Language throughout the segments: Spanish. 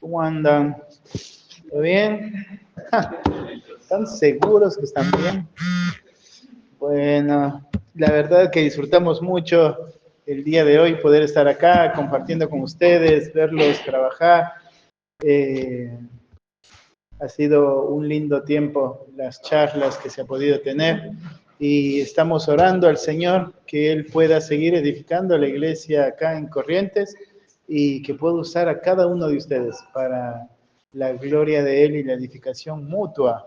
¿Cómo andan? ¿Todo bien? ¿Están seguros que están bien? Bueno, la verdad que disfrutamos mucho el día de hoy, poder estar acá compartiendo con ustedes, verlos trabajar. Eh, ha sido un lindo tiempo las charlas que se ha podido tener y estamos orando al Señor que Él pueda seguir edificando la iglesia acá en Corrientes y que pueda usar a cada uno de ustedes para la gloria de Él y la edificación mutua.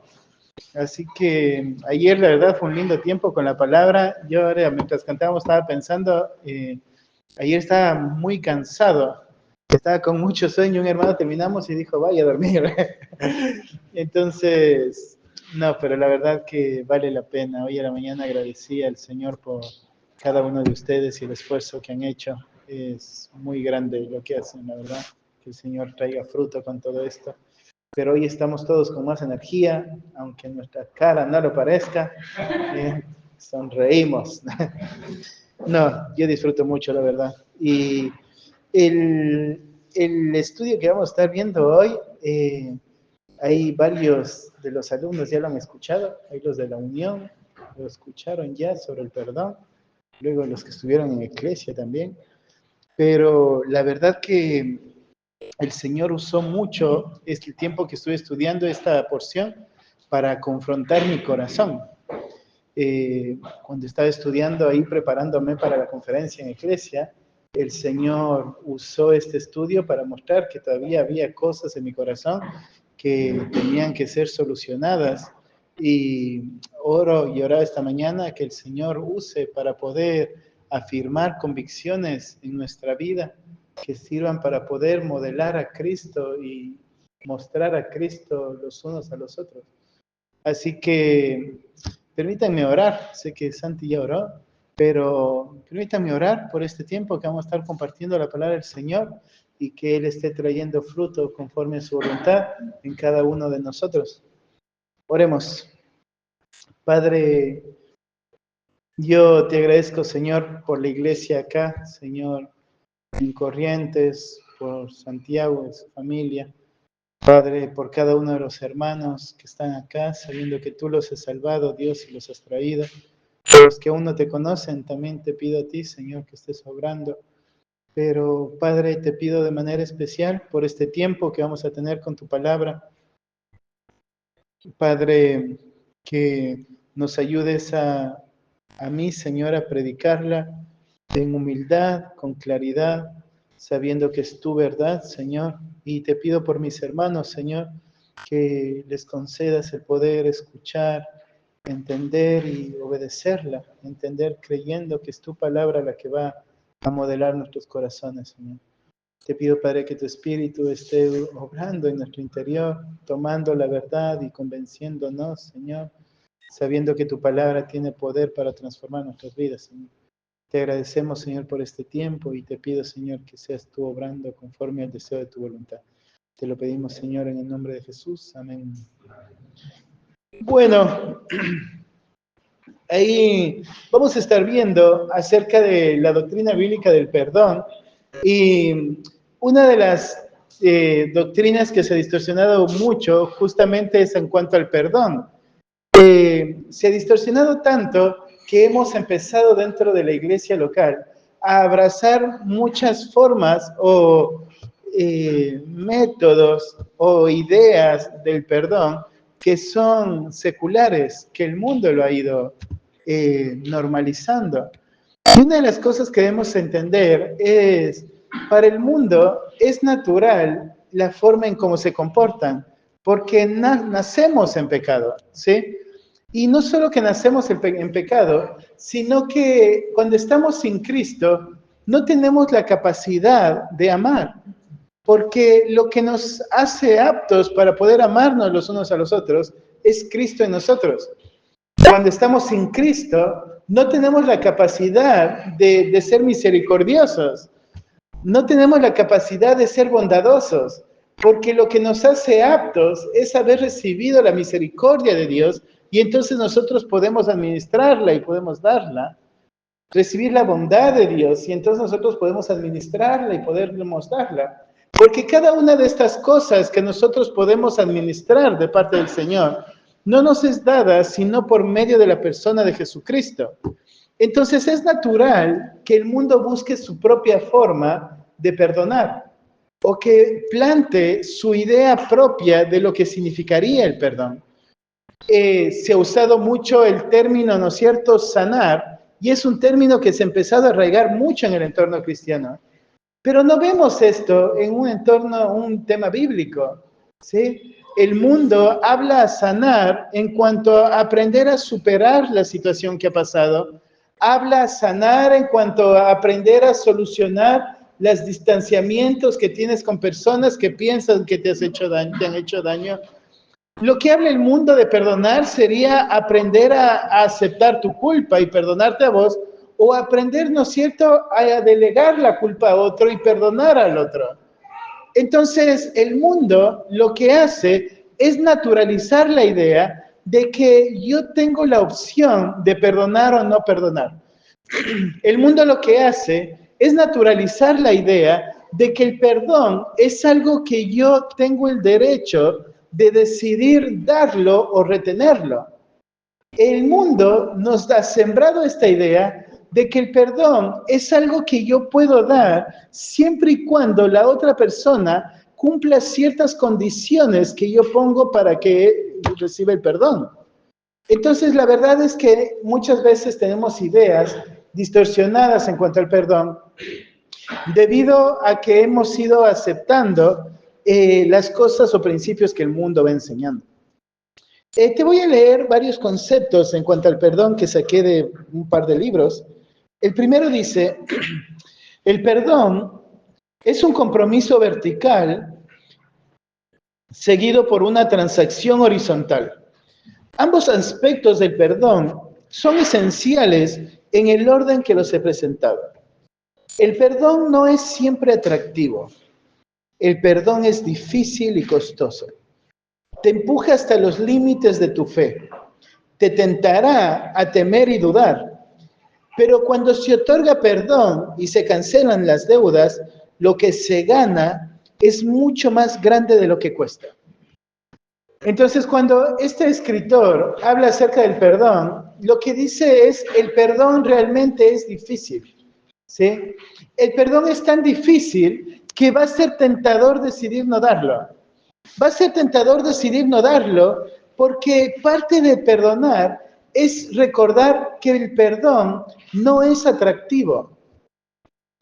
Así que ayer la verdad fue un lindo tiempo con la palabra. Yo ahora mientras cantábamos estaba pensando, ayer estaba muy cansado, estaba con mucho sueño, un hermano terminamos y dijo, vaya a dormir. Entonces, no, pero la verdad que vale la pena. Hoy a la mañana agradecí al Señor por cada uno de ustedes y el esfuerzo que han hecho. Es muy grande lo que hacen, la verdad. Que el Señor traiga fruto con todo esto. Pero hoy estamos todos con más energía, aunque nuestra cara no lo parezca. Sonreímos. No, yo disfruto mucho, la verdad. Y el estudio que vamos a estar viendo hoy, hay varios de los alumnos ya lo han escuchado, hay los de la Unión, lo escucharon ya sobre el perdón, luego los que estuvieron en Iglesia también, pero la verdad que el Señor usó mucho este tiempo que estuve estudiando esta porción para confrontar mi corazón. Cuando estaba estudiando ahí, preparándome para la conferencia en Iglesia, el Señor usó este estudio para mostrar que todavía había cosas en mi corazón que tenían que ser solucionadas. Y oro y oraba esta mañana que el Señor use para poder afirmar convicciones en nuestra vida que sirvan para poder modelar a Cristo y mostrar a Cristo los unos a los otros. Así que permítanme orar, sé que Santi ya oró, pero permítanme orar por este tiempo que vamos a estar compartiendo la palabra del Señor y que Él esté trayendo fruto conforme a su voluntad en cada uno de nosotros. Oremos. Padre, yo te agradezco, Señor, por la iglesia acá, Señor, en Corrientes, por Santiago y su familia. Padre, por cada uno de los hermanos que están acá, sabiendo que tú los has salvado, Dios, y los has traído. Por los que aún no te conocen, también te pido a ti, Señor, que estés obrando. Pero, Padre, te pido de manera especial por este tiempo que vamos a tener con tu palabra. Padre, que nos ayudes a mí, Señor, a predicarla en humildad, con claridad, sabiendo que es tu verdad, Señor. Y te pido por mis hermanos, Señor, que les concedas el poder escuchar, entender y obedecerla, entender creyendo que es tu palabra la que va a modelar nuestros corazones, Señor. Te pido, Padre, que tu Espíritu esté obrando en nuestro interior, tomando la verdad y convenciéndonos, Señor, sabiendo que tu palabra tiene poder para transformar nuestras vidas, Señor. Te agradecemos, Señor, por este tiempo y te pido, Señor, que seas tú obrando conforme al deseo de tu voluntad. Te lo pedimos, Señor, en el nombre de Jesús. Amén. Bueno, ahí vamos a estar viendo acerca de la doctrina bíblica del perdón y una de las doctrinas que se ha distorsionado mucho justamente es en cuanto al perdón. Se ha distorsionado tanto que hemos empezado dentro de la iglesia local a abrazar muchas formas o métodos o ideas del perdón que son seculares, que el mundo lo ha ido normalizando. Y una de las cosas que debemos entender es, para el mundo es natural la forma en cómo se comportan, porque nacemos en pecado, ¿sí? Y no solo que nacemos en pecado, sino que cuando estamos sin Cristo, no tenemos la capacidad de amar, porque lo que nos hace aptos para poder amarnos los unos a los otros es Cristo en nosotros. Cuando estamos sin Cristo, no tenemos la capacidad de ser misericordiosos, no tenemos la capacidad de ser bondadosos, porque lo que nos hace aptos es haber recibido la misericordia de Dios y entonces nosotros podemos administrarla y podemos darla, recibir la bondad de Dios y entonces nosotros podemos administrarla y podemos darla. Porque cada una de estas cosas que nosotros podemos administrar de parte del Señor, no nos es dada sino por medio de la persona de Jesucristo. Entonces es natural que el mundo busque su propia forma de perdonar o que plante su idea propia de lo que significaría el perdón. Se ha usado mucho el término, ¿no es cierto?, sanar, y es un término que se ha empezado a arraigar mucho en el entorno cristiano. Pero no vemos esto en un entorno, un tema bíblico, ¿sí? El mundo habla a sanar en cuanto a aprender a superar la situación que ha pasado, habla a sanar en cuanto a aprender a solucionar los distanciamientos que tienes con personas que piensan que te han hecho daño. Lo que habla el mundo de perdonar sería aprender a aceptar tu culpa y perdonarte a vos, o aprender, ¿no es cierto?, a delegar la culpa a otro y perdonar al otro. Entonces, el mundo lo que hace es naturalizar la idea de que yo tengo la opción de perdonar o no perdonar. El mundo lo que hace es naturalizar la idea de que el perdón es algo que yo tengo el derecho de decidir darlo o retenerlo. El mundo nos ha sembrado esta idea de que el perdón es algo que yo puedo dar siempre y cuando la otra persona cumpla ciertas condiciones que yo pongo para que reciba el perdón. Entonces, la verdad es que muchas veces tenemos ideas distorsionadas en cuanto al perdón, debido a que hemos ido aceptando las cosas o principios que el mundo va enseñando. Te voy a leer varios conceptos en cuanto al perdón que saqué de un par de libros. El primero dice, el perdón es un compromiso vertical seguido por una transacción horizontal. Ambos aspectos del perdón son esenciales en el orden que los he presentado. El perdón no es siempre atractivo. El perdón es difícil y costoso. Te empuja hasta los límites de tu fe. Te tentará a temer y dudar. Pero cuando se otorga perdón y se cancelan las deudas, lo que se gana es mucho más grande de lo que cuesta. Entonces, cuando este escritor habla acerca del perdón, lo que dice es, el perdón realmente es difícil, ¿sí? El perdón es tan difícil que va a ser tentador decidir no darlo. Va a ser tentador decidir no darlo porque parte de perdonar es recordar que el perdón no es atractivo.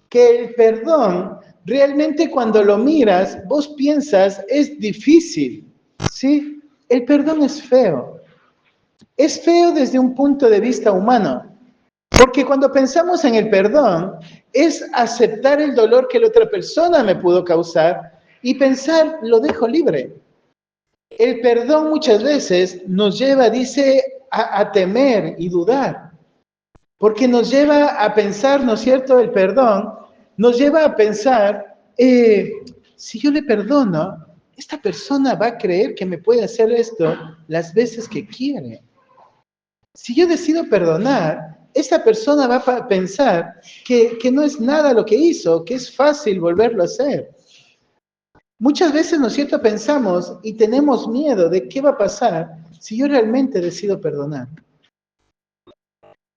Que el perdón realmente cuando lo miras, vos piensas, es difícil. ¿Sí? El perdón es feo. Es feo desde un punto de vista humano. Porque cuando pensamos en el perdón, es aceptar el dolor que la otra persona me pudo causar y pensar, lo dejo libre. El perdón muchas veces nos lleva, dice, a temer y dudar. Porque nos lleva a pensar, ¿no es cierto? El perdón nos lleva a pensar, si yo le perdono, esta persona va a creer que me puede hacer esto las veces que quiere. Si yo decido perdonar, esta persona va a pensar que no es nada lo que hizo, que es fácil volverlo a hacer. Muchas veces, ¿no es cierto?, pensamos y tenemos miedo de qué va a pasar si yo realmente decido perdonar.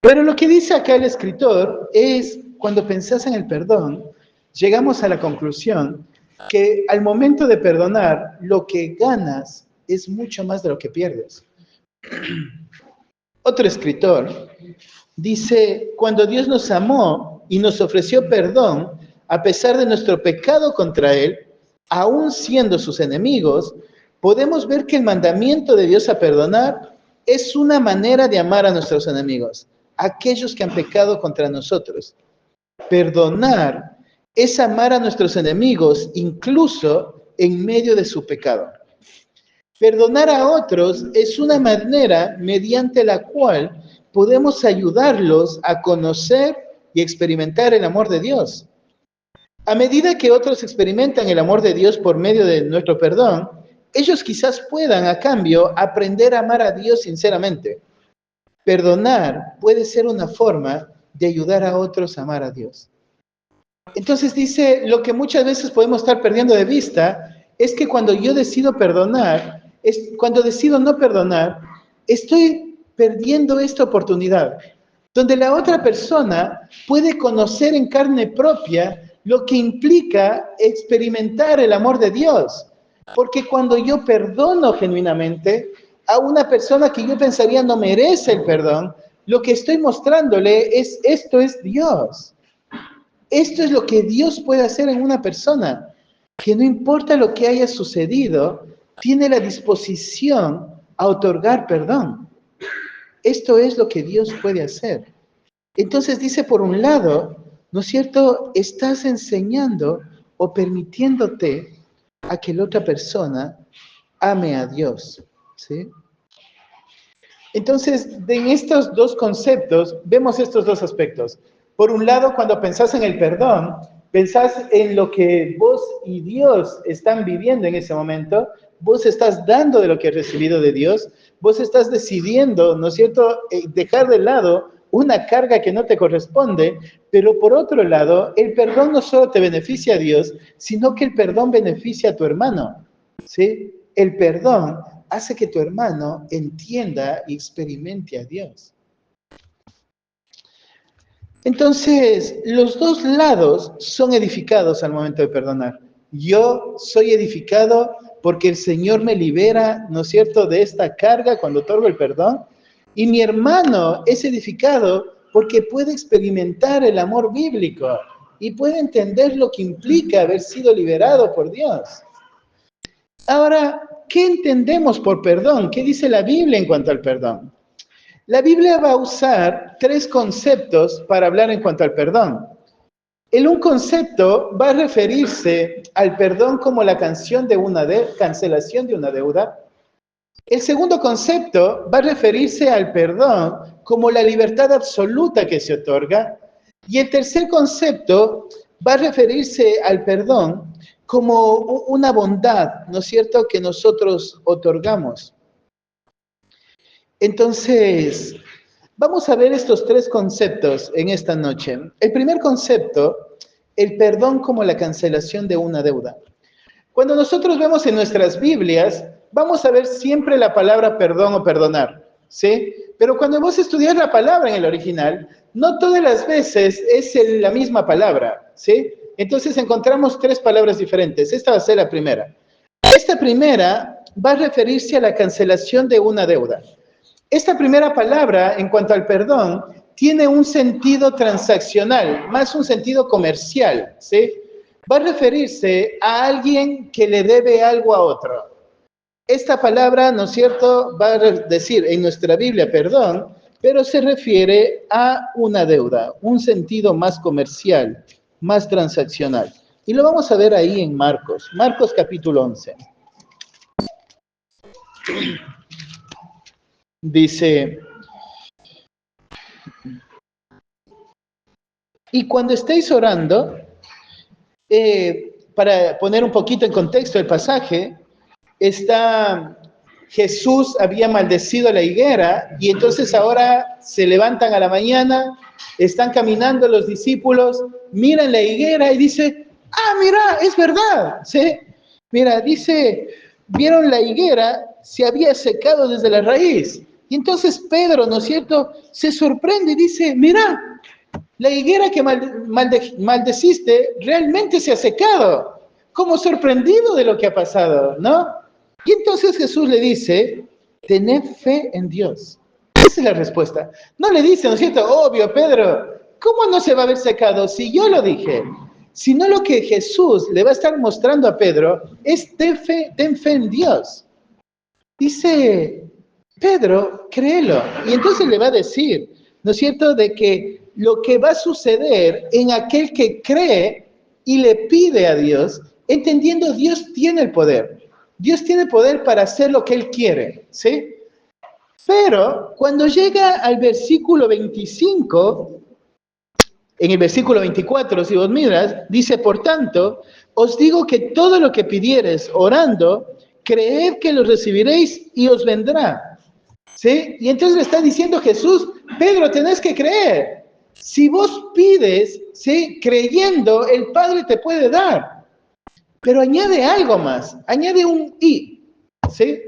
Pero lo que dice acá el escritor es, cuando pensás en el perdón, llegamos a la conclusión que al momento de perdonar, lo que ganas es mucho más de lo que pierdes. Otro escritor dice, cuando Dios nos amó y nos ofreció perdón, a pesar de nuestro pecado contra Él, aún siendo sus enemigos, podemos ver que el mandamiento de Dios a perdonar es una manera de amar a nuestros enemigos, aquellos que han pecado contra nosotros. Perdonar es amar a nuestros enemigos incluso en medio de su pecado. Perdonar a otros es una manera mediante la cual podemos ayudarlos a conocer y experimentar el amor de Dios. A medida que otros experimentan el amor de Dios por medio de nuestro perdón, ellos quizás puedan, a cambio, aprender a amar a Dios sinceramente. Perdonar puede ser una forma de ayudar a otros a amar a Dios. Entonces dice, lo que muchas veces podemos estar perdiendo de vista es que cuando yo decido perdonar, cuando decido no perdonar, estoy perdiendo esta oportunidad, donde la otra persona puede conocer en carne propia lo que implica experimentar el amor de Dios. Porque cuando yo perdono genuinamente a una persona que yo pensaría no merece el perdón, lo que estoy mostrándole es, esto es Dios. Esto es lo que Dios puede hacer en una persona, que no importa lo que haya sucedido, tiene la disposición a otorgar perdón. Esto es lo que Dios puede hacer. Entonces dice, por un lado, ¿no es cierto? Estás enseñando o permitiéndote a que la otra persona ame a Dios, ¿sí? Entonces, en estos dos conceptos, vemos estos dos aspectos. Por un lado, cuando pensás en el perdón, pensás en lo que vos y Dios están viviendo en ese momento, vos estás dando de lo que has recibido de Dios, vos estás decidiendo, ¿no es cierto?, dejar de lado una carga que no te corresponde, pero por otro lado, el perdón no solo te beneficia a Dios, sino que el perdón beneficia a tu hermano, ¿sí? El perdón hace que tu hermano entienda y experimente a Dios. Entonces, los dos lados son edificados al momento de perdonar. Yo soy edificado porque el Señor me libera, ¿no es cierto?, de esta carga cuando otorgo el perdón. Y mi hermano es edificado porque puede experimentar el amor bíblico y puede entender lo que implica haber sido liberado por Dios. Ahora, ¿qué entendemos por perdón? ¿Qué dice la Biblia en cuanto al perdón? La Biblia va a usar tres conceptos para hablar en cuanto al perdón. Un concepto va a referirse al perdón como la cancelación de una deuda. El segundo concepto va a referirse al perdón como la libertad absoluta que se otorga. Y el tercer concepto va a referirse al perdón como una bondad, ¿no es cierto?, que nosotros otorgamos. Entonces, vamos a ver estos tres conceptos en esta noche. El primer concepto, el perdón como la cancelación de una deuda. Cuando nosotros vemos en nuestras Biblias, vamos a ver siempre la palabra perdón o perdonar, ¿sí? Pero cuando vos estudias la palabra en el original, no todas las veces es la misma palabra, ¿sí? Entonces encontramos tres palabras diferentes. Esta va a ser la primera. Esta primera va a referirse a la cancelación de una deuda. Esta primera palabra, en cuanto al perdón, tiene un sentido transaccional, más un sentido comercial, ¿sí? Va a referirse a alguien que le debe algo a otro. Esta palabra, ¿no es cierto?, va a decir en nuestra Biblia perdón, pero se refiere a una deuda, un sentido más comercial, más transaccional. Y lo vamos a ver ahí en Marcos capítulo 11. Dice, y cuando estéis orando, para poner un poquito en contexto el pasaje, Jesús había maldecido la higuera y entonces ahora se levantan a la mañana, están caminando los discípulos, miran la higuera y dice, mira, es verdad, ¿sí? Mira, dice, vieron la higuera, se había secado desde la raíz. Y entonces Pedro, ¿no es cierto?, se sorprende y dice, mira, la higuera que maldeciste realmente se ha secado. Como sorprendido de lo que ha pasado, ¿no? Y entonces Jesús le dice, tened fe en Dios. Esa es la respuesta. No le dice, ¿no es cierto? Obvio, Pedro, ¿cómo no se va a haber secado si yo lo dije? Sino lo que Jesús le va a estar mostrando a Pedro es ten fe en Dios. Dice, Pedro, créelo. Y entonces le va a decir, ¿no es cierto?, de que lo que va a suceder en aquel que cree y le pide a Dios, entendiendo Dios tiene el poder. Dios tiene poder para hacer lo que Él quiere, ¿sí? Pero cuando llega al versículo 25, en el versículo 24, si vos miras, dice, por tanto, os digo que todo lo que pidiereis orando, creed que lo recibiréis y os vendrá. ¿Sí? Y entonces le está diciendo Jesús, Pedro, tenés que creer. Si vos pides, ¿sí? Creyendo, el Padre te puede dar. Pero añade algo más, añade un y, ¿sí?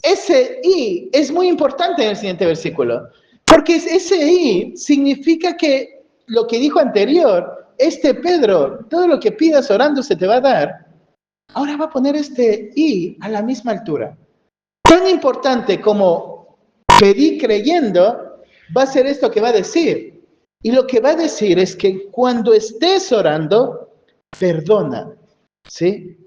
Ese y es muy importante en el siguiente versículo, porque ese y significa que lo que dijo anterior, Pedro, todo lo que pidas orando se te va a dar, ahora va a poner este y a la misma altura. Tan importante como pedí creyendo, va a ser esto que va a decir. Y lo que va a decir es que cuando estés orando, perdona, ¿sí?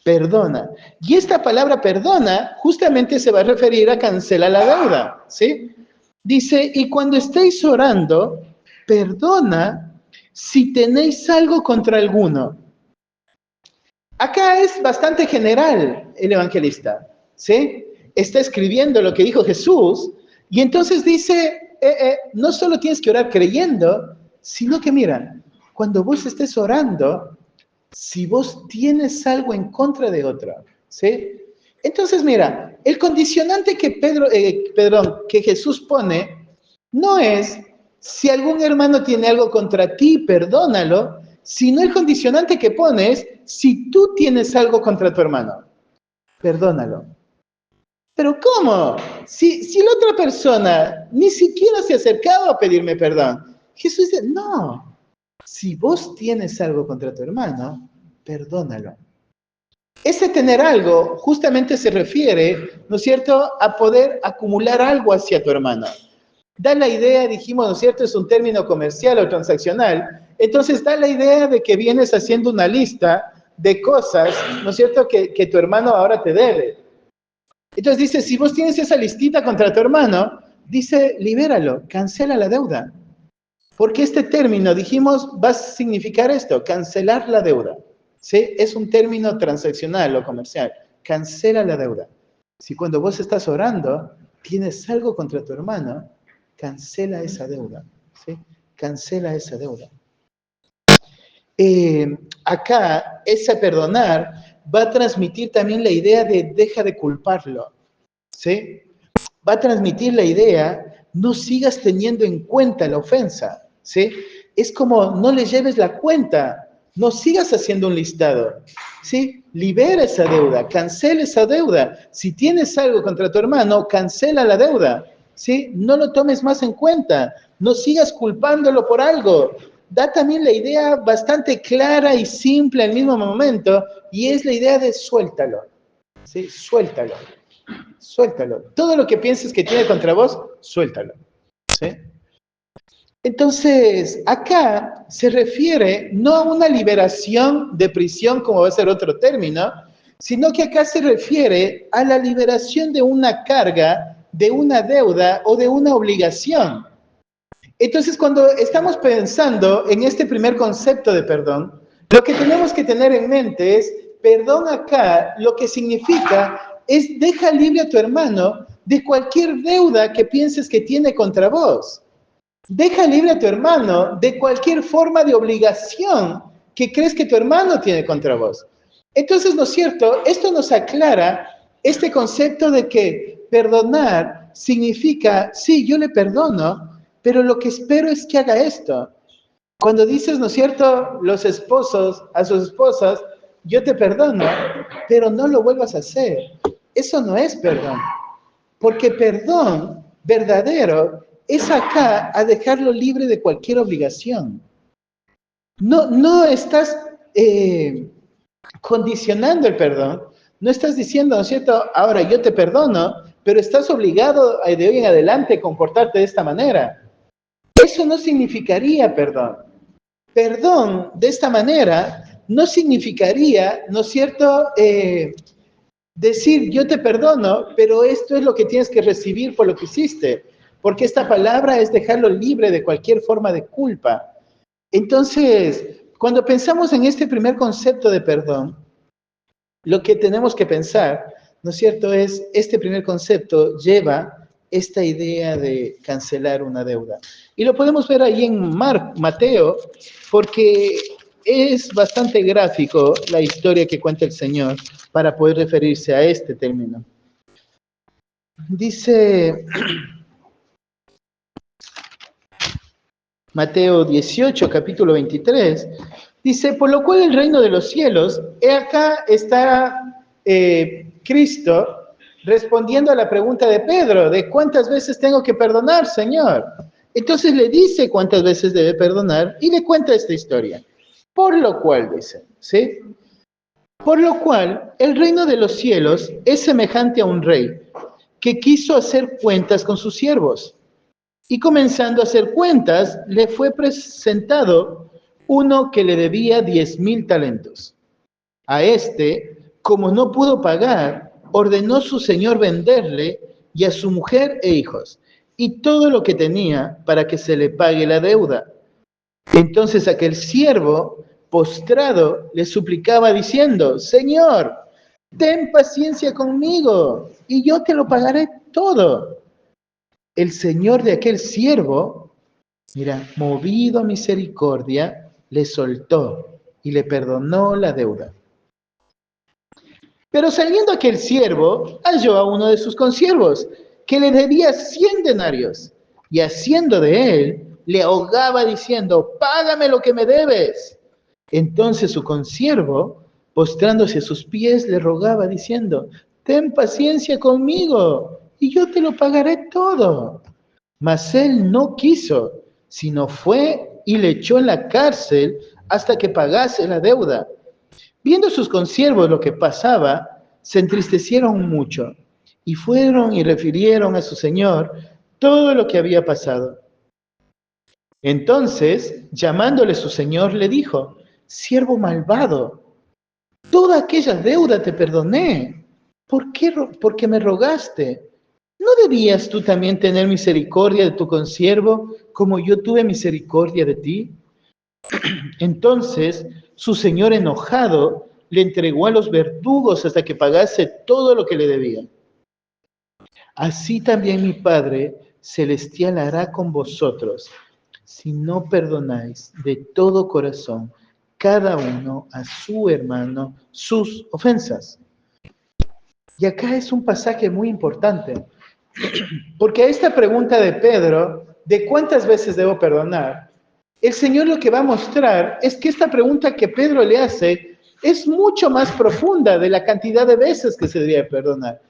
Perdona. Y esta palabra perdona justamente se va a referir a cancelar la deuda, ¿sí? Dice, y cuando estéis orando, perdona si tenéis algo contra alguno. Acá es bastante general el evangelista, ¿sí? Está escribiendo lo que dijo Jesús y entonces dice, no solo tienes que orar creyendo, sino que mira, cuando vos estés orando, si vos tienes algo en contra de otro, ¿sí? Entonces mira, el condicionante que que Jesús pone no es si algún hermano tiene algo contra ti, perdónalo, sino el condicionante que pone es si tú tienes algo contra tu hermano, perdónalo. Pero ¿cómo? Si la otra persona ni siquiera se ha acercado a pedirme perdón. Jesús dice, no, si vos tienes algo contra tu hermano, perdónalo. Ese tener algo justamente se refiere, ¿no es cierto?, a poder acumular algo hacia tu hermano. Da la idea, dijimos, ¿no es cierto?, es un término comercial o transaccional. Entonces da la idea de que vienes haciendo una lista de cosas, ¿no es cierto?, que tu hermano ahora te debe. Entonces dice, si vos tienes esa listita contra tu hermano, dice, libéralo, cancela la deuda. Porque este término, dijimos, va a significar esto, cancelar la deuda. ¿Sí? Es un término transaccional o comercial. Cancela la deuda. Si cuando vos estás orando, tienes algo contra tu hermano, cancela esa deuda. ¿Sí? Cancela esa deuda. Acá, ese perdonar va a transmitir también la idea de deja de culparlo. ¿Sí? Va a transmitir la idea, no sigas teniendo en cuenta la ofensa, ¿sí? Es como no le lleves la cuenta, no sigas haciendo un listado, ¿sí? Libera esa deuda, cancela esa deuda. Si tienes algo contra tu hermano, cancela la deuda, ¿sí? No lo tomes más en cuenta, no sigas culpándolo por algo. Da también la idea bastante clara y simple al mismo momento, y es la idea de suéltalo, ¿sí? Suéltalo. Suéltalo. Todo lo que pienses que tiene contra vos, suéltalo. ¿Sí? Entonces, acá se refiere no a una liberación de prisión, como va a ser otro término, sino que acá se refiere a la liberación de una carga, de una deuda o de una obligación. Entonces, cuando estamos pensando en este primer concepto de perdón, lo que tenemos que tener en mente es, perdón acá, lo que significa es deja libre a tu hermano de cualquier deuda que pienses que tiene contra vos. Deja libre a tu hermano de cualquier forma de obligación que crees que tu hermano tiene contra vos. Entonces, ¿no es cierto? Esto nos aclara este concepto de que perdonar significa, sí, yo le perdono, pero lo que espero es que haga esto. Cuando dices, ¿no es cierto?, los esposos a sus esposas, yo te perdono, pero no lo vuelvas a hacer. Eso no es perdón. Porque perdón verdadero es acá a dejarlo libre de cualquier obligación. No estás condicionando el perdón, no estás diciendo, ¿no es cierto?, ahora yo te perdono, pero estás obligado de hoy en adelante a comportarte de esta manera. Eso no significaría perdón. Perdón de esta manera no significaría, ¿no es cierto?, decir yo te perdono, pero esto es lo que tienes que recibir por lo que hiciste, porque esta palabra es dejarlo libre de cualquier forma de culpa. Entonces, cuando pensamos en este primer concepto de perdón, lo que tenemos que pensar, ¿no es cierto?, es este primer concepto lleva esta idea de cancelar una deuda. Y lo podemos ver ahí en Mateo, porque es bastante gráfico la historia que cuenta el Señor para poder referirse a este término. Dice, Mateo 18, capítulo 23, dice, por lo cual el reino de los cielos, acá está Cristo respondiendo a la pregunta de Pedro, de cuántas veces tengo que perdonar, Señor. Entonces le dice cuántas veces debe perdonar y le cuenta esta historia. Por lo cual, dice, ¿sí? Por lo cual, el reino de los cielos es semejante a un rey que quiso hacer cuentas con sus siervos. Y comenzando a hacer cuentas, le fue presentado uno que le debía 10,000 talentos. A este, como no pudo pagar, ordenó su señor venderle y a su mujer e hijos, y todo lo que tenía para que se le pague la deuda. Entonces aquel siervo, postrado, le suplicaba diciendo, Señor, ten paciencia conmigo, y yo te lo pagaré todo. El señor de aquel siervo, mira, movido a misericordia, le soltó y le perdonó la deuda. Pero saliendo aquel siervo, halló a uno de sus consiervos, que le debía 100 denarios, y haciendo de él, le ahogaba diciendo, págame lo que me debes. Entonces su consiervo, postrándose a sus pies, le rogaba diciendo, ten paciencia conmigo, y yo te lo pagaré todo. Mas él no quiso, sino fue y le echó en la cárcel hasta que pagase la deuda. Viendo sus consiervos lo que pasaba, se entristecieron mucho y fueron y refirieron a su señor todo lo que había pasado. Entonces, llamándole su señor, le dijo, siervo malvado, toda aquella deuda te perdoné. Porque me rogaste. ¿No debías tú también tener misericordia de tu consiervo como yo tuve misericordia de ti? Entonces, su señor enojado le entregó a los verdugos hasta que pagase todo lo que le debía. Así también mi Padre celestial hará con vosotros, si no perdonáis de todo corazón cada uno a su hermano sus ofensas. Y acá es un pasaje muy importante, porque a esta pregunta de Pedro, ¿de cuántas veces debo perdonar? El Señor lo que va a mostrar es que esta pregunta que Pedro le hace es mucho más profunda de la cantidad de veces que se debería perdonar.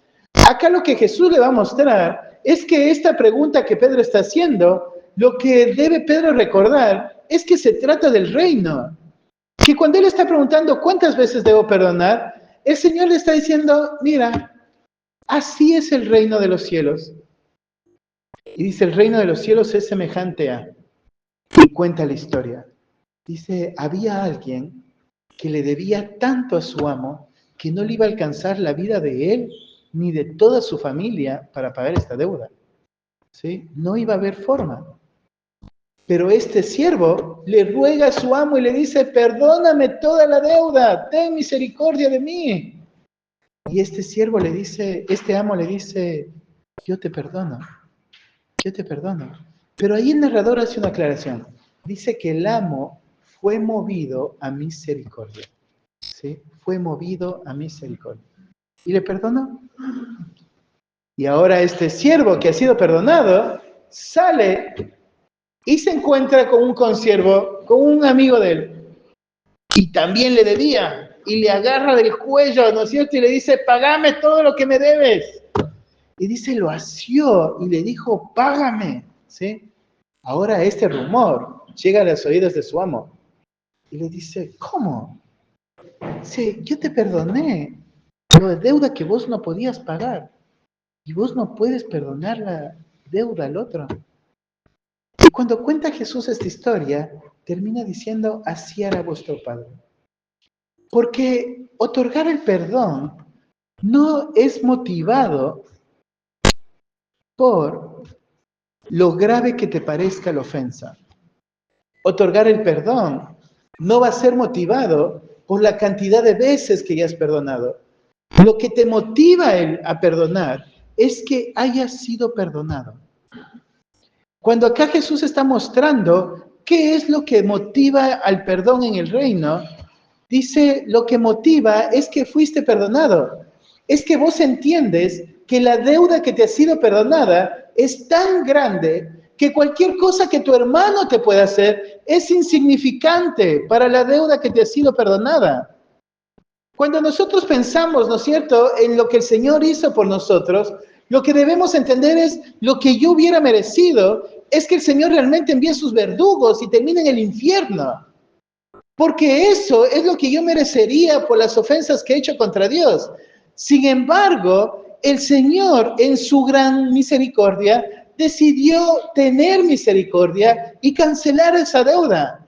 Acá lo que Jesús le va a mostrar es que esta pregunta que Pedro está haciendo, lo que debe Pedro recordar es que se trata del reino. Que cuando él está preguntando cuántas veces debo perdonar, el Señor le está diciendo, mira, así es el reino de los cielos. Y dice, el reino de los cielos es semejante a... Y cuenta la historia. Dice, había alguien que le debía tanto a su amo que no le iba a alcanzar la vida de él ni de toda su familia para pagar esta deuda. ¿Sí? No iba a haber forma. Pero este siervo le ruega a su amo y le dice, perdóname toda la deuda, ten misericordia de mí. Y este siervo le dice, este amo le dice, yo te perdono. Pero ahí el narrador hace una aclaración. Dice que el amo fue movido a misericordia. ¿Sí? Fue movido a misericordia. ¿Y le perdonó? Y ahora este siervo que ha sido perdonado sale y se encuentra con un consiervo, con un amigo de él. Y también le debía. Y le agarra del cuello, ¿no es cierto? Y le dice, págame todo lo que me debes. Y dice, lo asió y le dijo, págame. ¿Sí? Ahora este rumor llega a los oídos de su amo. Y le dice, ¿cómo? Dice, yo te perdoné la deuda que vos no podías pagar. Y vos no puedes perdonar la deuda al otro. Y cuando cuenta Jesús esta historia, termina diciendo, así hará vuestro Padre. Porque otorgar el perdón no es motivado por lo grave que te parezca la ofensa. Otorgar el perdón no va a ser motivado por la cantidad de veces que ya has perdonado. Lo que te motiva a perdonar es que hayas sido perdonado. Cuando acá Jesús está mostrando qué es lo que motiva al perdón en el reino, dice, lo que motiva es que fuiste perdonado. Es que vos entiendes que la deuda que te ha sido perdonada es tan grande que cualquier cosa que tu hermano te pueda hacer es insignificante para la deuda que te ha sido perdonada. Cuando nosotros pensamos, ¿no es cierto?, en lo que el Señor hizo por nosotros, lo que debemos entender es lo que yo hubiera merecido, es que el Señor realmente envíe sus verdugos y termine en el infierno. Porque eso es lo que yo merecería por las ofensas que he hecho contra Dios. Sin embargo, el Señor, en su gran misericordia, decidió tener misericordia y cancelar esa deuda.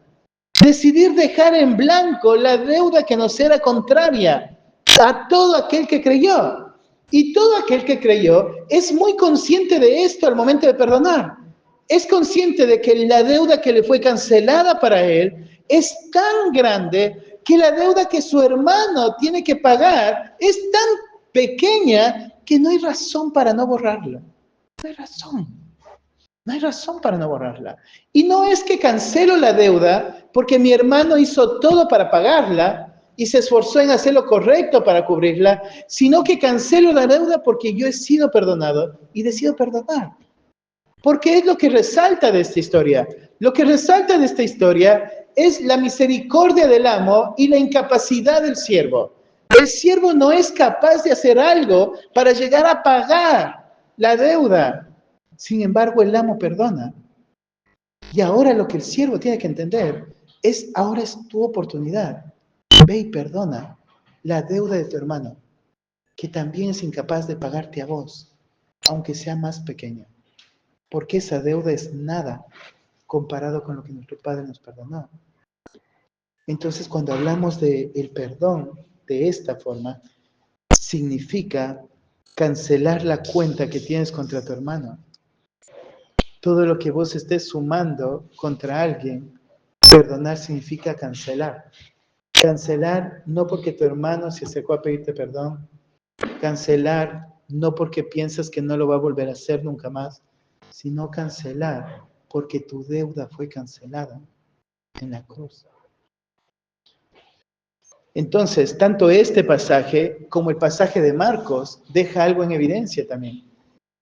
Decidir dejar en blanco la deuda que nos era contraria a todo aquel que creyó. Y todo aquel que creyó es muy consciente de esto al momento de perdonar. Es consciente de que la deuda que le fue cancelada para él es tan grande que la deuda que su hermano tiene que pagar es tan pequeña que no hay razón para no borrarlo. No hay razón. No hay razón para no borrarla. Y no es que cancelo la deuda porque mi hermano hizo todo para pagarla y se esforzó en hacer lo correcto para cubrirla, sino que cancelo la deuda porque yo he sido perdonado y decido perdonar. Porque es lo que resalta de esta historia. Lo que resalta de esta historia es la misericordia del amo y la incapacidad del siervo. El siervo no es capaz de hacer algo para llegar a pagar la deuda. Sin embargo, el amo perdona. Y ahora lo que el siervo tiene que entender es, ahora es tu oportunidad. Ve y perdona la deuda de tu hermano, que también es incapaz de pagarte a vos, aunque sea más pequeña. Porque esa deuda es nada comparado con lo que nuestro Padre nos perdonó. Entonces, cuando hablamos de el perdón de esta forma, significa cancelar la cuenta que tienes contra tu hermano. Todo lo que vos estés sumando contra alguien, perdonar significa cancelar. Cancelar no porque tu hermano se acercó a pedirte perdón. Cancelar no porque piensas que no lo va a volver a hacer nunca más, sino cancelar porque tu deuda fue cancelada en la cruz. Entonces, tanto este pasaje como el pasaje de Marcos deja algo en evidencia también.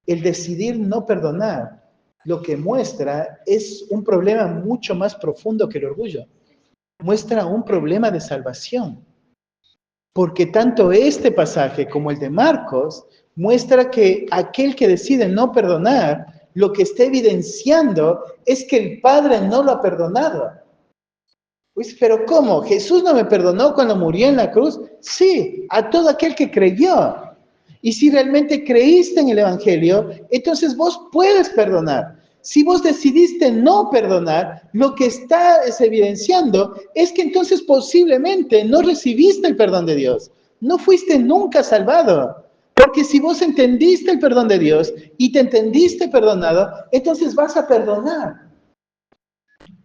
El decidir no perdonar lo que muestra es un problema mucho más profundo que el orgullo. Muestra un problema de salvación. Porque tanto este pasaje como el de Marcos muestra que aquel que decide no perdonar, lo que está evidenciando es que el Padre no lo ha perdonado. Pues, pero ¿cómo? ¿Jesús no me perdonó cuando murió en la cruz? Sí, a todo aquel que creyó. Y si realmente creíste en el Evangelio, entonces vos puedes perdonar. Si vos decidiste no perdonar, lo que está evidenciando es que entonces posiblemente no recibiste el perdón de Dios. No fuiste nunca salvado. Porque si vos entendiste el perdón de Dios y te entendiste perdonado, entonces vas a perdonar.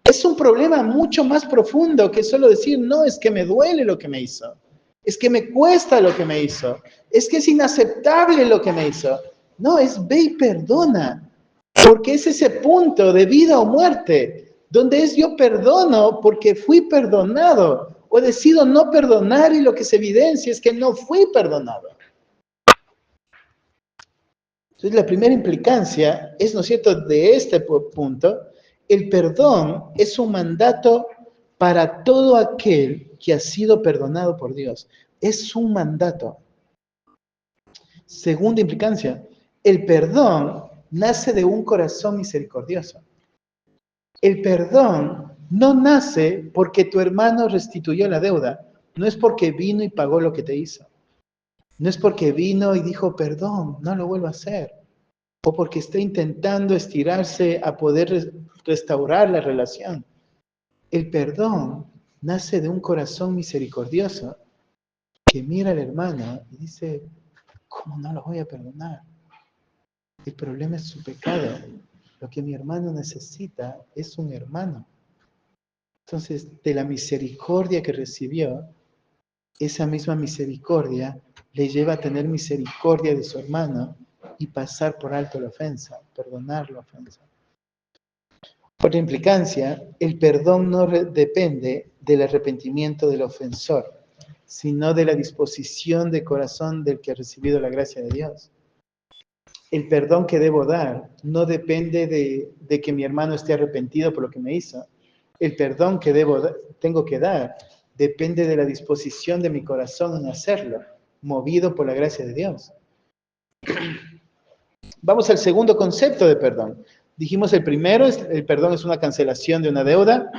Es un problema mucho más profundo que solo decir, no, es que me duele lo que me hizo. Es que me cuesta lo que me hizo. Es que es inaceptable lo que me hizo. No, es ve y perdona. Porque es ese punto de vida o muerte, donde es yo perdono porque fui perdonado. O decido no perdonar y lo que se evidencia es que no fui perdonado. Entonces la primera implicancia es, ¿no es cierto?, de este punto, el perdón es un mandato para todo aquel que ha sido perdonado por Dios. Es un mandato. Segunda implicancia, el perdón nace de un corazón misericordioso. El perdón no nace porque tu hermano restituyó la deuda. No es porque vino y pagó lo que te hizo. No es porque vino y dijo, perdón, no lo vuelvo a hacer. O porque está intentando estirarse a poder restaurar la relación. El perdón nace de un corazón misericordioso que mira al hermano y dice, ¿cómo no lo voy a perdonar? El problema es su pecado. Lo que mi hermano necesita es un hermano. Entonces, de la misericordia que recibió, esa misma misericordia le lleva a tener misericordia de su hermano y pasar por alto la ofensa, perdonar la ofensa. Otra implicancia, el perdón no depende del arrepentimiento del ofensor, sino de la disposición de corazón del que ha recibido la gracia de Dios. el perdón que debo dar no depende de que mi hermano esté arrepentido por lo que me hizo. El perdón que tengo que dar depende de la disposición de mi corazón en hacerlo, movido por la gracia de Dios. Vamos al segundo concepto de perdón. Dijimos el primero, el perdón es una cancelación de una deuda.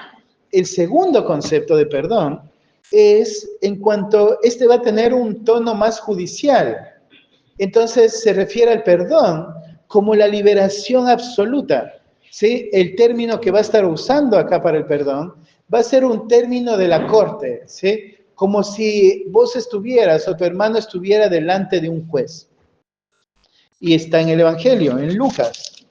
El segundo concepto de perdón es en cuanto este va a tener un tono más judicial. Entonces se refiere al perdón como la liberación absoluta. ¿Sí? El término que va a estar usando acá para el perdón va a ser un término de la corte, ¿sí? Como si vos estuvieras o tu hermano estuviera delante de un juez. Y está en el Evangelio, en Lucas.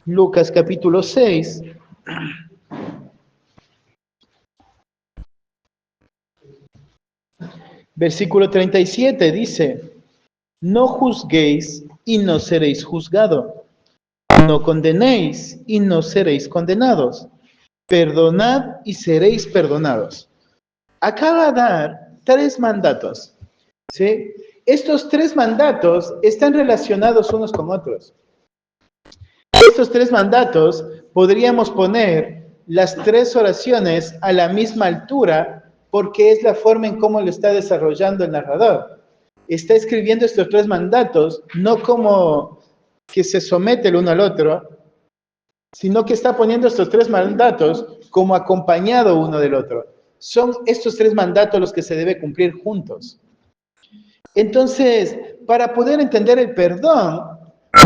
Lucas capítulo 6. Versículo 37 dice, no juzguéis y no seréis juzgados. No condenéis y no seréis condenados. Perdonad y seréis perdonados. Acaba de dar 3 mandatos. ¿Sí? Estos 3 mandatos están relacionados unos con otros. Estos 3 mandatos podríamos poner las 3 oraciones a la misma altura porque es la forma en cómo lo está desarrollando el narrador. Está escribiendo estos 3 mandatos no como que se somete el uno al otro, sino que está poniendo estos 3 mandatos como acompañado uno del otro. Son estos 3 mandatos los que se debe cumplir juntos. Entonces, para poder entender el perdón,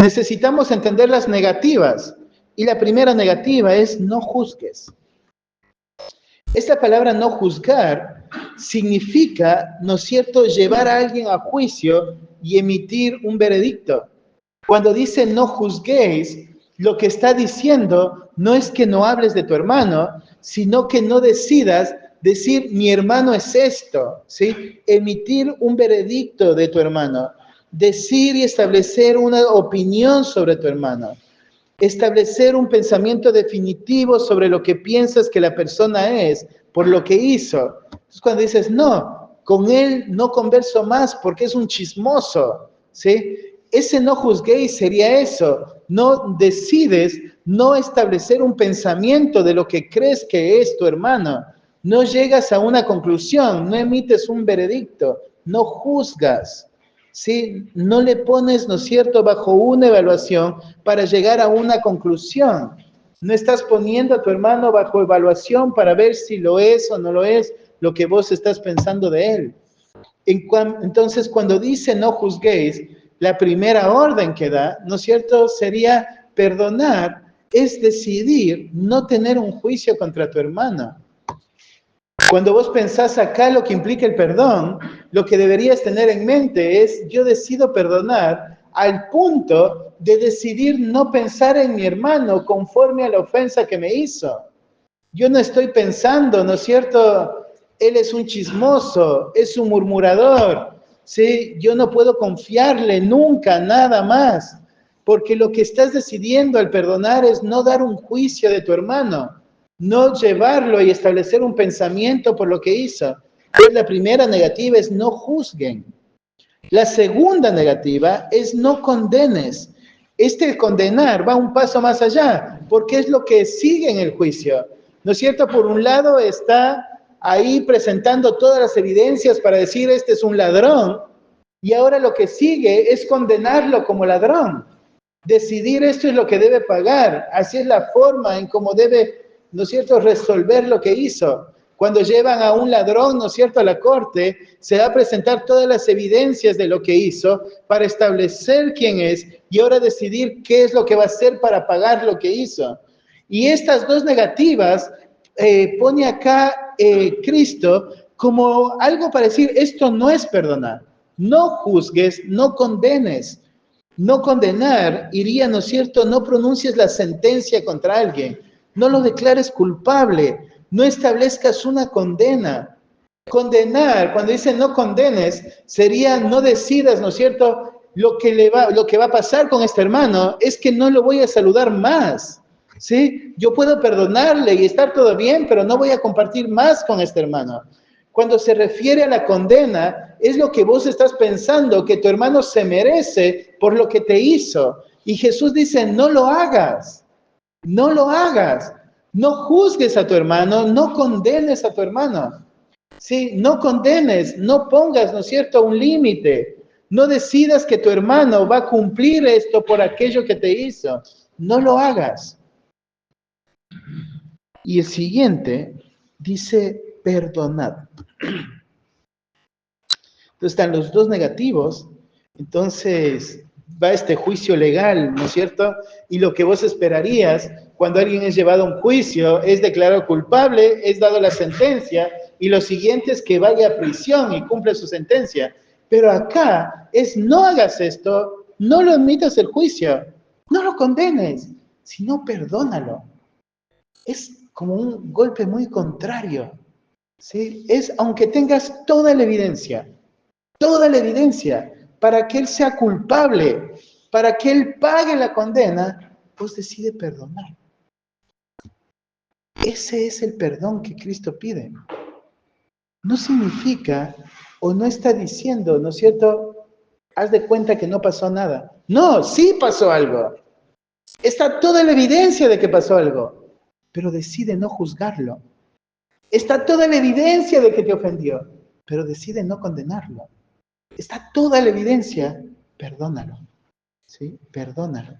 necesitamos entender las negativas. Y la primera negativa es no juzgues. Esta palabra no juzgar significa, ¿no es cierto?, llevar a alguien a juicio y emitir un veredicto. Cuando dice no juzguéis, lo que está diciendo no es que no hables de tu hermano, sino que no decidas decir mi hermano es esto, ¿sí? Emitir un veredicto de tu hermano, decir y establecer una opinión sobre tu hermano, establecer un pensamiento definitivo sobre lo que piensas que la persona es por lo que hizo. Entonces cuando dices, no, con él no converso más porque es un chismoso, ¿sí? Ese no juzguéis sería eso, no decides no establecer un pensamiento de lo que crees que es tu hermano, no llegas a una conclusión, no emites un veredicto, no juzgas. ¿Sí? No le pones, ¿no es cierto?, bajo una evaluación para llegar a una conclusión. No estás poniendo a tu hermano bajo evaluación para ver si lo es o no lo es lo que vos estás pensando de él. Entonces, cuando dice no juzguéis, la primera orden que da, ¿no es cierto?, sería perdonar, es decidir no tener un juicio contra tu hermano. Cuando vos pensás acá lo que implica el perdón, lo que deberías tener en mente es, yo decido perdonar al punto de decidir no pensar en mi hermano conforme a la ofensa que me hizo. Yo no estoy pensando, ¿no es cierto? Él es un chismoso, es un murmurador, ¿sí? Yo no puedo confiarle nunca nada más, porque lo que estás decidiendo al perdonar es no dar un juicio de tu hermano, no llevarlo y establecer un pensamiento por lo que hizo. Entonces, la primera negativa es no juzguen. La segunda negativa es no condenes. Este condenar va un paso más allá, porque es lo que sigue en el juicio. ¿No es cierto? Por un lado está ahí presentando todas las evidencias para decir este es un ladrón, y ahora lo que sigue es condenarlo como ladrón. Decidir esto es lo que debe pagar, así es la forma en cómo debe, ¿no es cierto?, resolver lo que hizo. Cuando llevan a un ladrón, ¿no es cierto?, a la corte, se va a presentar todas las evidencias de lo que hizo para establecer quién es y ahora decidir qué es lo que va a hacer para pagar lo que hizo. Y estas 2 negativas pone acá Cristo como algo para decir, esto no es perdonar. No juzgues, no condenes. No condenar iría, ¿no es cierto? No pronuncies la sentencia contra alguien, no lo declares culpable, no establezcas una condena. Condenar, cuando dice no condenes, sería no decidas, ¿no es cierto? Lo que va a pasar con este hermano es que no lo voy a saludar más, ¿sí? Yo puedo perdonarle y estar todo bien, pero no voy a compartir más con este hermano. Cuando se refiere a la condena, es lo que vos estás pensando que tu hermano se merece por lo que te hizo. Y Jesús dice, no lo hagas, no lo hagas. No juzgues a tu hermano, no condenes a tu hermano. Sí, no condenes, no pongas, ¿no es cierto?, un límite. No decidas que tu hermano va a cumplir esto por aquello que te hizo. No lo hagas. Y el siguiente dice, perdonad. Entonces están los dos negativos, entonces va este juicio legal, ¿no es cierto? Y lo que vos esperarías cuando alguien es llevado a un juicio, es declarado culpable, es dado la sentencia, y lo siguiente es que vaya a prisión y cumpla su sentencia. Pero acá es no hagas esto, no lo admitas el juicio, no lo condenes, sino perdónalo. Es como un golpe muy contrario, ¿sí? Es aunque tengas toda la evidencia, para que él sea culpable, para que él pague la condena, pues decide perdonar. Ese es el perdón que Cristo pide. No significa o no está diciendo, ¿no es cierto? Haz de cuenta que no pasó nada. No, sí pasó algo. Está toda la evidencia de que pasó algo, pero decide no juzgarlo. Está toda la evidencia de que te ofendió, pero decide no condenarlo. Está toda la evidencia, perdónalo. ¿Sí? Perdónalo.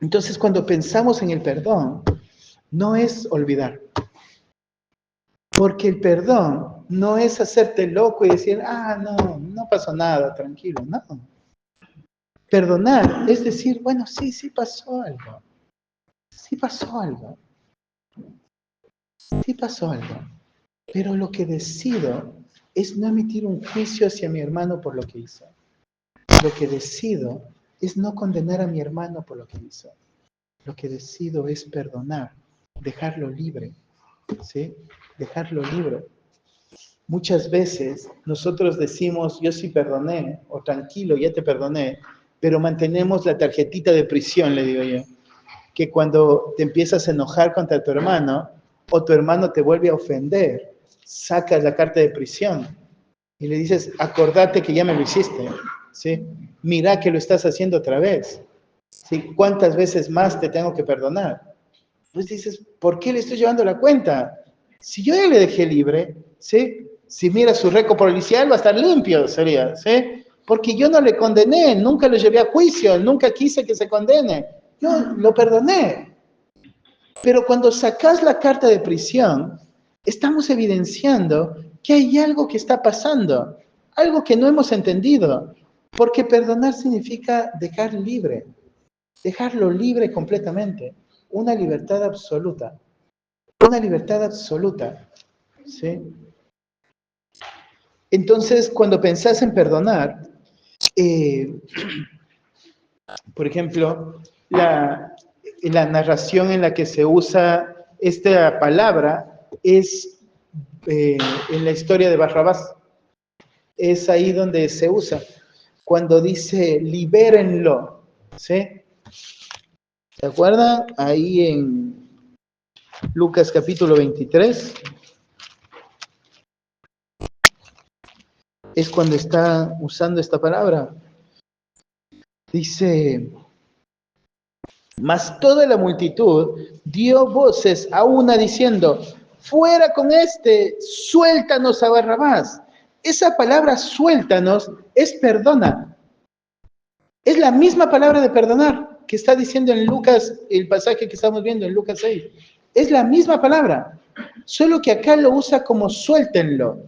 Entonces, cuando pensamos en el perdón, no es olvidar. Porque el perdón no es hacerte loco y decir, no pasó nada, tranquilo. No. Perdonar es decir, bueno, sí pasó algo. Sí pasó algo. Sí pasó algo. Pero lo que decido es no emitir un juicio hacia mi hermano por lo que hizo. Lo que decido es no condenar a mi hermano por lo que hizo. Lo que decido es perdonar, dejarlo libre, ¿sí? Dejarlo libre. Muchas veces nosotros decimos, yo sí perdoné, o tranquilo, ya te perdoné, pero mantenemos la tarjetita de prisión, le digo yo, que cuando te empiezas a enojar contra tu hermano, o tu hermano te vuelve a ofender, sacas la carta de prisión y le dices, acordate que ya me lo hiciste, ¿sí? Mira que lo estás haciendo otra vez, ¿sí? ¿Cuántas veces más te tengo que perdonar? Pues dices, ¿por qué le estoy llevando la cuenta? Si yo ya le dejé libre, ¿sí? Si mira su récord policial va a estar limpio, sería, ¿sí? Porque yo no le condené, nunca lo llevé a juicio, nunca quise que se condene. Yo lo perdoné. Pero cuando sacas la carta de prisión, estamos evidenciando que hay algo que está pasando, algo que no hemos entendido. Porque perdonar significa dejar libre, dejarlo libre completamente, una libertad absoluta, ¿sí? Entonces, cuando pensás en perdonar, eh, por ejemplo, la narración en la que se usa esta palabra es en la historia de Barrabás. Es ahí donde se usa, cuando dice libérenlo, ¿sí? ¿Se acuerdan? Ahí en Lucas capítulo 23, es cuando está usando esta palabra. Dice, mas toda la multitud dio voces a una diciendo, fuera con este, suéltanos a Barrabás. Esa palabra suéltanos es perdona. Es la misma palabra de perdonar que está diciendo en Lucas, el pasaje que estamos viendo en Lucas 6. Es la misma palabra, solo que acá lo usa como suéltenlo.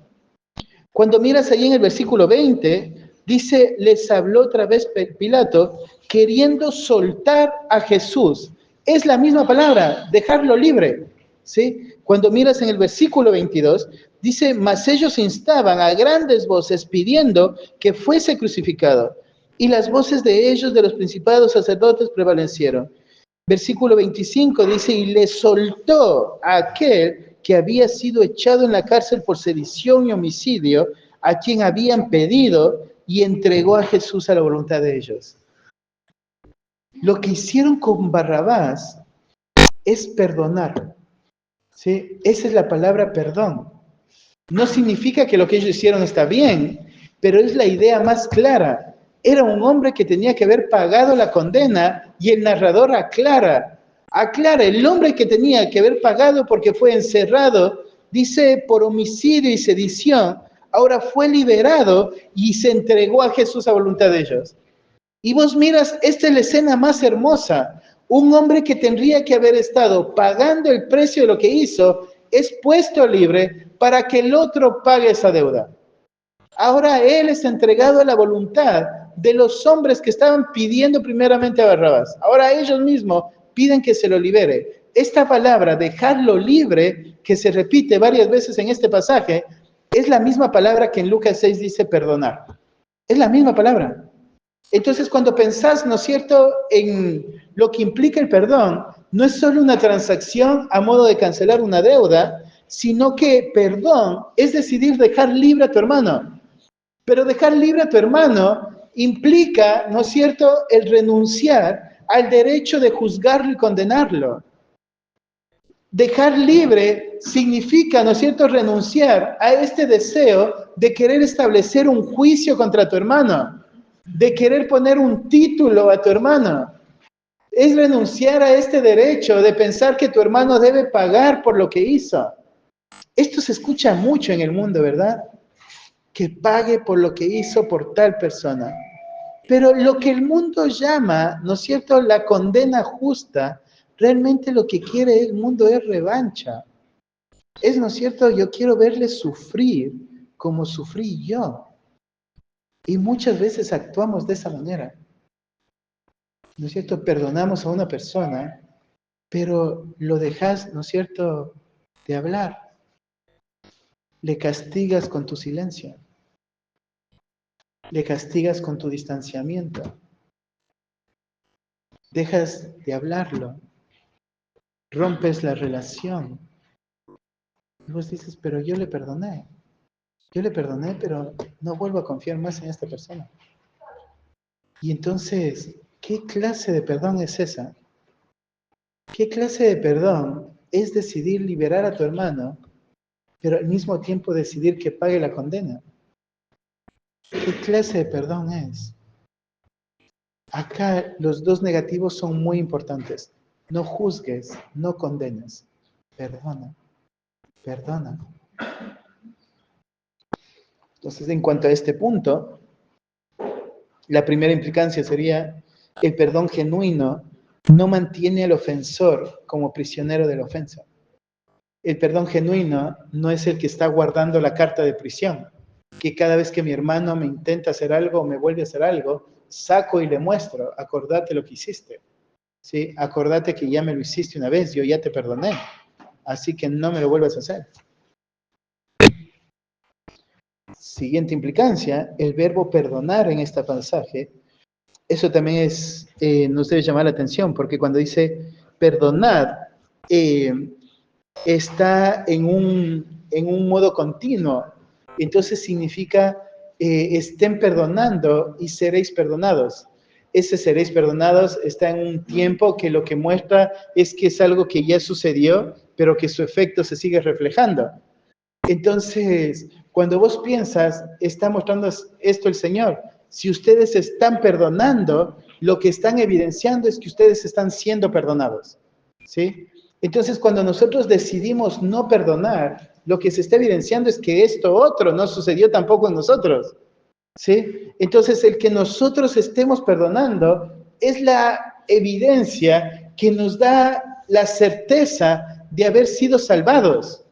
Cuando miras ahí en el versículo 20, dice, les habló otra vez Pilato, queriendo soltar a Jesús. Es la misma palabra, dejarlo libre, ¿sí? Cuando miras en el versículo 22, dice, mas ellos instaban a grandes voces pidiendo que fuese crucificado. Y las voces de ellos, de los principados sacerdotes, prevalecieron. Versículo 25 dice, y le soltó a aquel que había sido echado en la cárcel por sedición y homicidio, a quien habían pedido, y entregó a Jesús a la voluntad de ellos. Lo que hicieron con Barrabás es perdonar, ¿sí? Esa es la palabra perdón. No significa que lo que ellos hicieron está bien, pero es la idea más clara. Era un hombre que tenía que haber pagado la condena y el narrador aclara, el hombre que tenía que haber pagado porque fue encerrado, dice por homicidio y sedición, ahora fue liberado y se entregó a Jesús a voluntad de ellos. Y vos miras, esta es la escena más hermosa. Un hombre que tendría que haber estado pagando el precio de lo que hizo, es puesto libre para que el otro pague esa deuda. Ahora él es entregado a la voluntad de los hombres que estaban pidiendo primeramente a Barrabás. Ahora ellos mismos piden que se lo libere. Esta palabra, dejarlo libre, que se repite varias veces en este pasaje, es la misma palabra que en Lucas 6 dice perdonar. Es la misma palabra. Entonces, cuando pensás, ¿no es cierto?, en lo que implica el perdón, no es solo una transacción a modo de cancelar una deuda, sino que perdón es decidir dejar libre a tu hermano. Pero dejar libre a tu hermano implica, ¿no es cierto?, el renunciar al derecho de juzgarlo y condenarlo. Dejar libre significa, ¿no es cierto?, renunciar a este deseo de querer establecer un juicio contra tu hermano, de querer poner un título a tu hermano. Es renunciar a este derecho de pensar que tu hermano debe pagar por lo que hizo. Esto se escucha mucho en el mundo, ¿verdad? Que pague por lo que hizo por tal persona. Pero lo que el mundo llama, ¿no es cierto?, la condena justa, realmente lo que quiere el mundo es revancha. Es, ¿no es cierto?, yo quiero verle sufrir como sufrí yo. Y muchas veces actuamos de esa manera. ¿No es cierto? Perdonamos a una persona, pero lo dejas, ¿no es cierto?, de hablar. Le castigas con tu silencio. Le castigas con tu distanciamiento. Dejas de hablarlo. Rompes la relación. Y vos dices, pero yo le perdoné. Yo le perdoné, pero no vuelvo a confiar más en esta persona. Y entonces, ¿qué clase de perdón es esa? ¿Qué clase de perdón es decidir liberar a tu hermano, pero al mismo tiempo decidir que pague la condena? ¿Qué clase de perdón es? Acá los dos negativos son muy importantes. No juzgues, no condenes. Perdona, perdona. Entonces, en cuanto a este punto, la primera implicancia sería el perdón genuino no mantiene al ofensor como prisionero de la ofensa. El perdón genuino no es el que está guardando la carta de prisión, que cada vez que mi hermano me intenta hacer algo o me vuelve a hacer algo, saco y le muestro, acordate lo que hiciste, ¿sí? Acordate que ya me lo hiciste una vez, yo ya te perdoné, así que no me lo vuelvas a hacer. Siguiente implicancia, el verbo perdonar en este pasaje, eso también nos debe llamar la atención, porque cuando dice perdonad, está en un modo continuo. Entonces significa, estén perdonando y seréis perdonados. Ese seréis perdonados está en un tiempo que lo que muestra es que es algo que ya sucedió, pero que su efecto se sigue reflejando. Entonces, cuando vos piensas, está mostrando esto el Señor. Si ustedes están perdonando, lo que están evidenciando es que ustedes están siendo perdonados. ¿Sí? Entonces, cuando nosotros decidimos no perdonar, lo que se está evidenciando es que esto otro no sucedió tampoco en nosotros. ¿Sí? Entonces, el que nosotros estemos perdonando es la evidencia que nos da la certeza de haber sido salvados.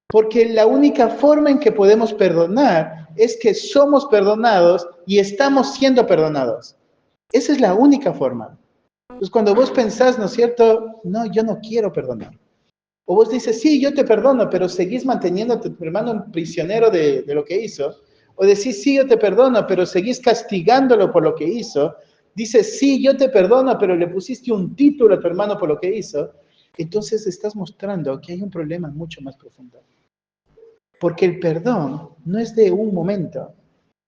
Porque la única forma en que podemos perdonar es que somos perdonados y estamos siendo perdonados. Esa es la única forma. Entonces, cuando vos pensás, ¿no es cierto? No, yo no quiero perdonar. O vos dices, sí, yo te perdono, pero seguís manteniendo a tu hermano un prisionero de lo que hizo. O decís, sí, yo te perdono, pero seguís castigándolo por lo que hizo. Dices, sí, yo te perdono, pero le pusiste un título a tu hermano por lo que hizo. Entonces estás mostrando que hay un problema mucho más profundo. Porque el perdón no es de un momento.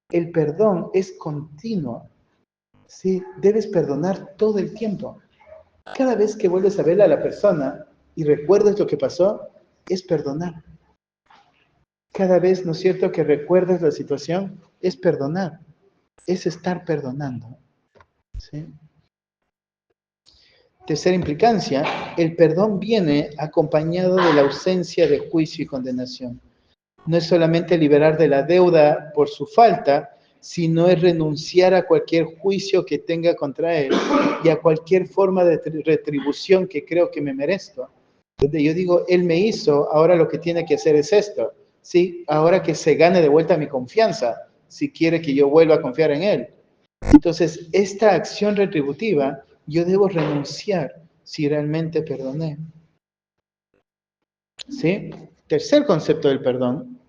El perdón es continuo. ¿Sí? Debes perdonar todo el tiempo. Cada vez que vuelves a ver a la persona y recuerdas lo que pasó, es perdonar. cada vez, ¿no es cierto?, que recuerdas la situación, es perdonar, es estar perdonando. ¿Sí? Tercera implicancia, el perdón viene acompañado de la ausencia de juicio y condenación. No es solamente liberar de la deuda por su falta, sino es renunciar a cualquier juicio que tenga contra él y a cualquier forma de retribución que creo que me merezco. Donde yo digo, él me hizo, ahora lo que tiene que hacer es esto. ¿Sí? Ahora que se gane de vuelta mi confianza, si quiere que yo vuelva a confiar en él. Entonces, esta acción retributiva, yo debo renunciar si realmente perdoné. ¿Sí? Tercer concepto del perdón.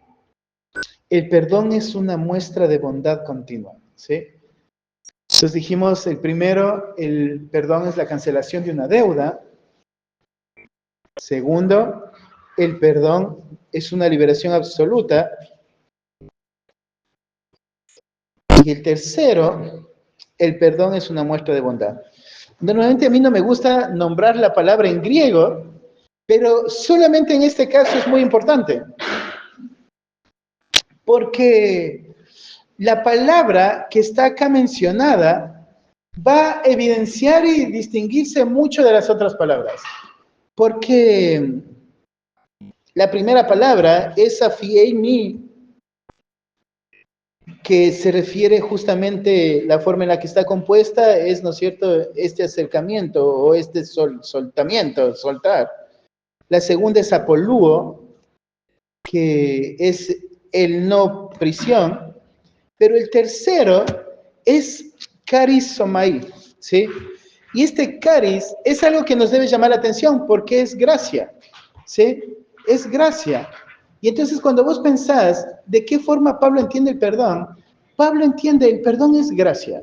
El perdón es una muestra de bondad continua. ¿Sí? Entonces dijimos, el primero, el perdón es la cancelación de una deuda. Segundo, el perdón es una liberación absoluta. Y el tercero, el perdón es una muestra de bondad. Normalmente a mí no me gusta nombrar la palabra en griego, pero solamente en este caso es muy importante. Porque la palabra que está acá mencionada va a evidenciar y distinguirse mucho de las otras palabras. Porque la primera palabra es aphiemi, que se refiere justamente, la forma en la que está compuesta es, ¿no es cierto?, este acercamiento o este soltamiento, soltar. La segunda es apolúo, que es el no prisión, pero el tercero es carisomai, ¿sí? Y este caris es algo que nos debe llamar la atención porque es gracia, ¿sí? Es gracia. Y entonces cuando vos pensás de qué forma Pablo entiende el perdón, Pablo entiende el perdón es gracia.